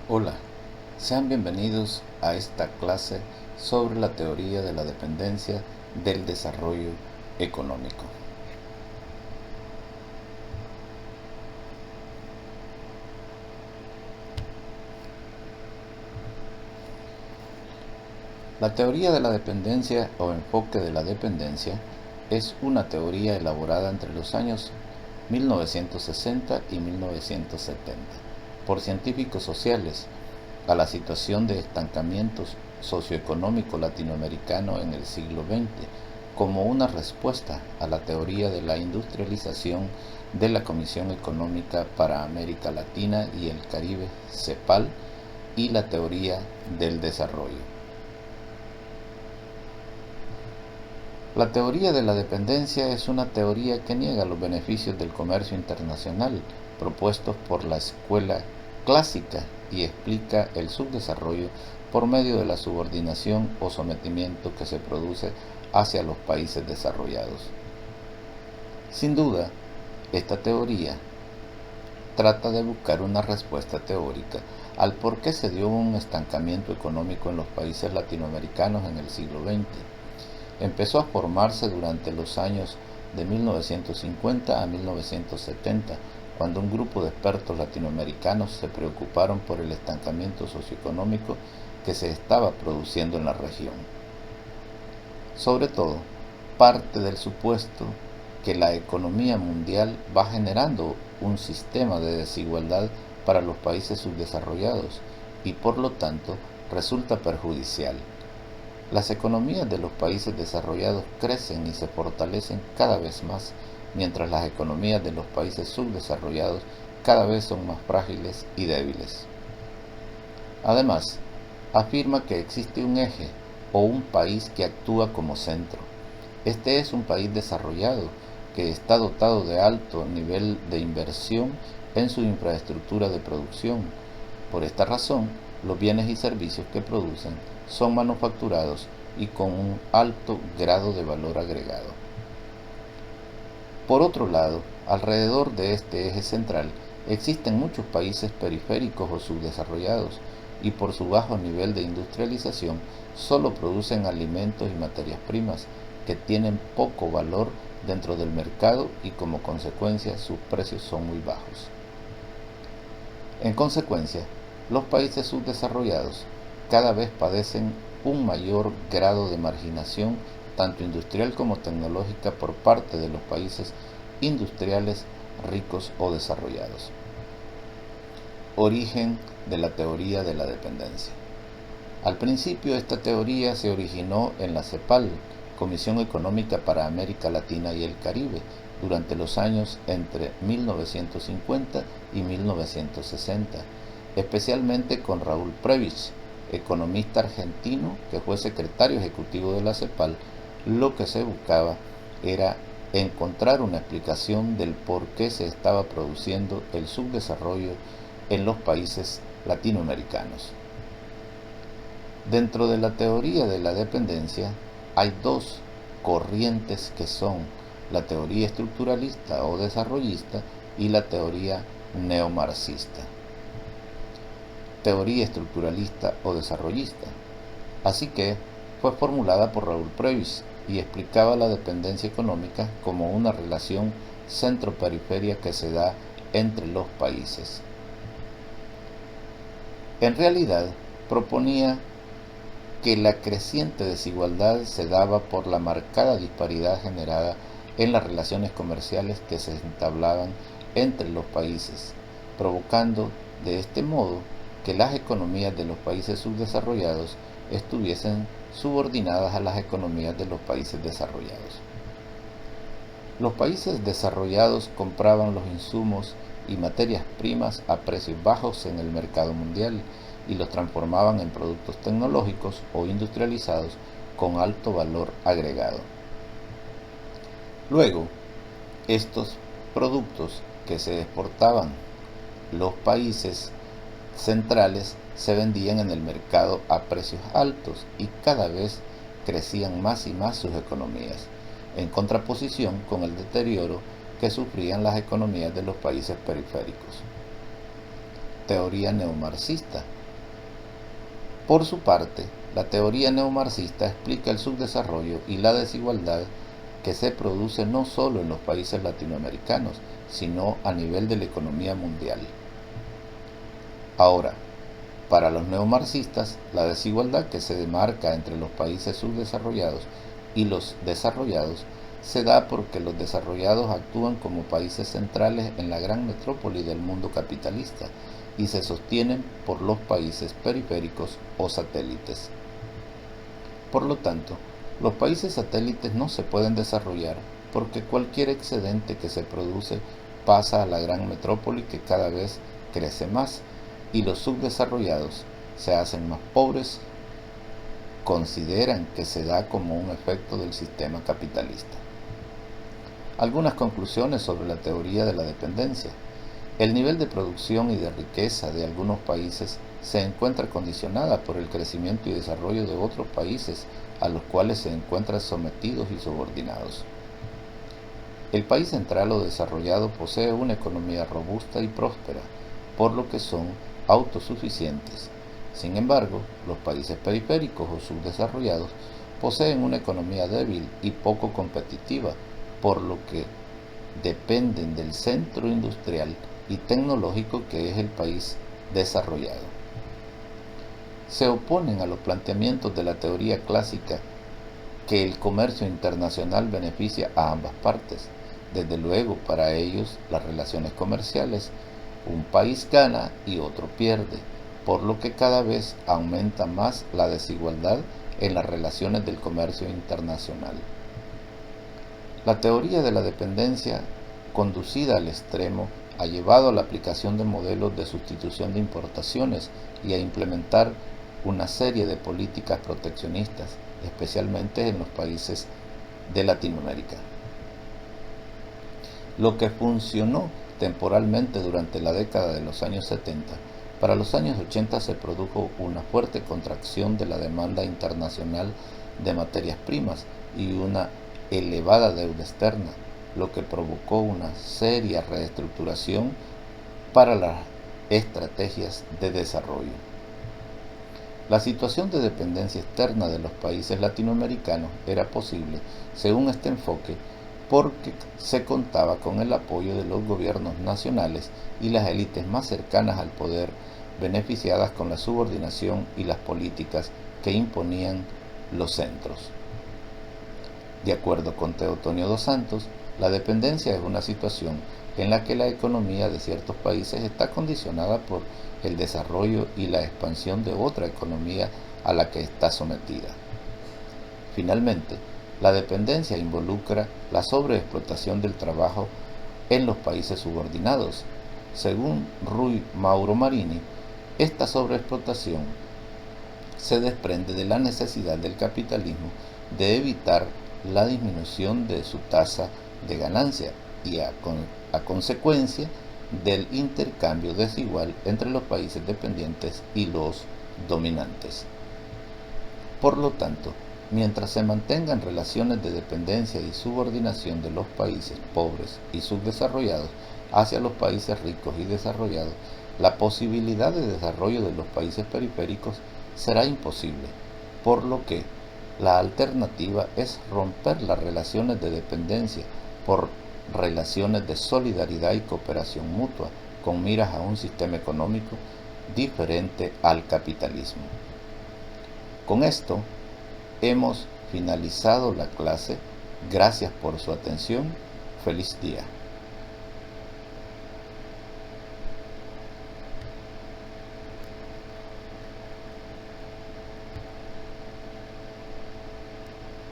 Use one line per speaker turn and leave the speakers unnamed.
Hola, sean bienvenidos a esta clase sobre la teoría de la dependencia del desarrollo económico. La teoría de la dependencia o enfoque de la dependencia es una teoría elaborada entre los años 1960 y 1970 por científicos sociales a la situación de estancamiento socioeconómico latinoamericano en el siglo XX como una respuesta a la teoría de la industrialización de la Comisión Económica para América Latina y el Caribe, CEPAL, y la teoría del desarrollo. La teoría de la dependencia es una teoría que niega los beneficios del comercio internacional propuestos por la escuela clásica y explica el subdesarrollo por medio de la subordinación o sometimiento que se produce hacia los países desarrollados. Sin duda, esta teoría trata de buscar una respuesta teórica al por qué se dio un estancamiento económico en los países latinoamericanos en el siglo XX. Empezó a formarse durante los años de 1950 a 1970, cuando un grupo de expertos latinoamericanos se preocuparon por el estancamiento socioeconómico que se estaba produciendo en la región. Sobre todo, parte del supuesto que la economía mundial va generando un sistema de desigualdad para los países subdesarrollados y por lo tanto resulta perjudicial. Las economías de los países desarrollados crecen y se fortalecen cada vez más, mientras las economías de los países subdesarrollados cada vez son más frágiles y débiles. Además, afirma que existe un eje o un país que actúa como centro. Este es un país desarrollado que está dotado de alto nivel de inversión en su infraestructura de producción. Por esta razón, los bienes y servicios que producen son manufacturados y con un alto grado de valor agregado. Por otro lado, alrededor de este eje central existen muchos países periféricos o subdesarrollados y por su bajo nivel de industrialización solo producen alimentos y materias primas que tienen poco valor dentro del mercado y como consecuencia sus precios son muy bajos. En consecuencia, los países subdesarrollados cada vez padecen un mayor grado de marginación, tanto industrial como tecnológica, por parte de los países industriales ricos o desarrollados. Origen de la teoría de la dependencia. Al principio, esta teoría se originó en la CEPAL, Comisión Económica para América Latina y el Caribe, durante los años entre 1950 y 1960, especialmente con Raúl Prebisch, economista argentino que fue secretario ejecutivo de la CEPAL. Lo que se buscaba era encontrar una explicación del por qué se estaba produciendo el subdesarrollo en los países latinoamericanos. Dentro de la teoría de la dependencia hay dos corrientes que son la teoría estructuralista o desarrollista y la teoría neomarxista. Teoría estructuralista o desarrollista. Así que fue formulada por Raúl Prebisch y explicaba la dependencia económica como una relación centro-periferia que se da entre los países. En realidad, proponía que la creciente desigualdad se daba por la marcada disparidad generada en las relaciones comerciales que se entablaban entre los países, provocando de este modo que las economías de los países subdesarrollados estuviesen subordinadas a las economías de los países desarrollados. Los países desarrollados compraban los insumos y materias primas a precios bajos en el mercado mundial y los transformaban en productos tecnológicos o industrializados con alto valor agregado. Luego, estos productos que se exportaban los países centrales se vendían en el mercado a precios altos y cada vez crecían más y más sus economías, en contraposición con el deterioro que sufrían las economías de los países periféricos. Teoría neomarxista. Por su parte, la teoría neomarxista explica el subdesarrollo y la desigualdad que se produce no solo en los países latinoamericanos, sino a nivel de la economía mundial. Ahora, para los neomarxistas, la desigualdad que se demarca entre los países subdesarrollados y los desarrollados se da porque los desarrollados actúan como países centrales en la gran metrópoli del mundo capitalista y se sostienen por los países periféricos o satélites. Por lo tanto, los países satélites no se pueden desarrollar porque cualquier excedente que se produce pasa a la gran metrópoli que cada vez crece más y los subdesarrollados se hacen más pobres. Consideran que se da como un efecto del sistema capitalista. Algunas conclusiones sobre la teoría de la dependencia. El nivel de producción y de riqueza de algunos países se encuentra condicionada por el crecimiento y desarrollo de otros países a los cuales se encuentran sometidos y subordinados. El país central o desarrollado posee una economía robusta y próspera, por lo que son autosuficientes. Sin embargo, los países periféricos o subdesarrollados poseen una economía débil y poco competitiva, por lo que dependen del centro industrial y tecnológico que es el país desarrollado. Se oponen a los planteamientos de la teoría clásica que el comercio internacional beneficia a ambas partes. Desde luego, para ellos, las relaciones comerciales, un país gana y otro pierde, por lo que cada vez aumenta más la desigualdad en las relaciones del comercio internacional. La teoría de la dependencia, conducida al extremo, ha llevado a la aplicación de modelos de sustitución de importaciones y a implementar una serie de políticas proteccionistas, especialmente en los países de Latinoamérica. Lo que funcionó temporalmente durante la década de los años 70, para los años 80 se produjo una fuerte contracción de la demanda internacional de materias primas y una elevada deuda externa, lo que provocó una seria reestructuración para las estrategias de desarrollo. La situación de dependencia externa de los países latinoamericanos era posible, según este enfoque, porque se contaba con el apoyo de los gobiernos nacionales y las élites más cercanas al poder, beneficiadas con la subordinación y las políticas que imponían los centros. De acuerdo con Teotonio dos Santos, la dependencia es una situación en la que la economía de ciertos países está condicionada por el desarrollo y la expansión de otra economía a la que está sometida. Finalmente, la dependencia involucra la sobreexplotación del trabajo en los países subordinados. Según Rui Mauro Marini, esta sobreexplotación se desprende de la necesidad del capitalismo de evitar la disminución de su tasa de ganancia y a consecuencia del intercambio desigual entre los países dependientes y los dominantes. Por lo tanto, mientras se mantengan relaciones de dependencia y subordinación de los países pobres y subdesarrollados hacia los países ricos y desarrollados, la posibilidad de desarrollo de los países periféricos será imposible, por lo que la alternativa es romper las relaciones de dependencia por relaciones de solidaridad y cooperación mutua, con miras a un sistema económico diferente al capitalismo. Con esto hemos finalizado la clase. Gracias por su atención. Feliz día.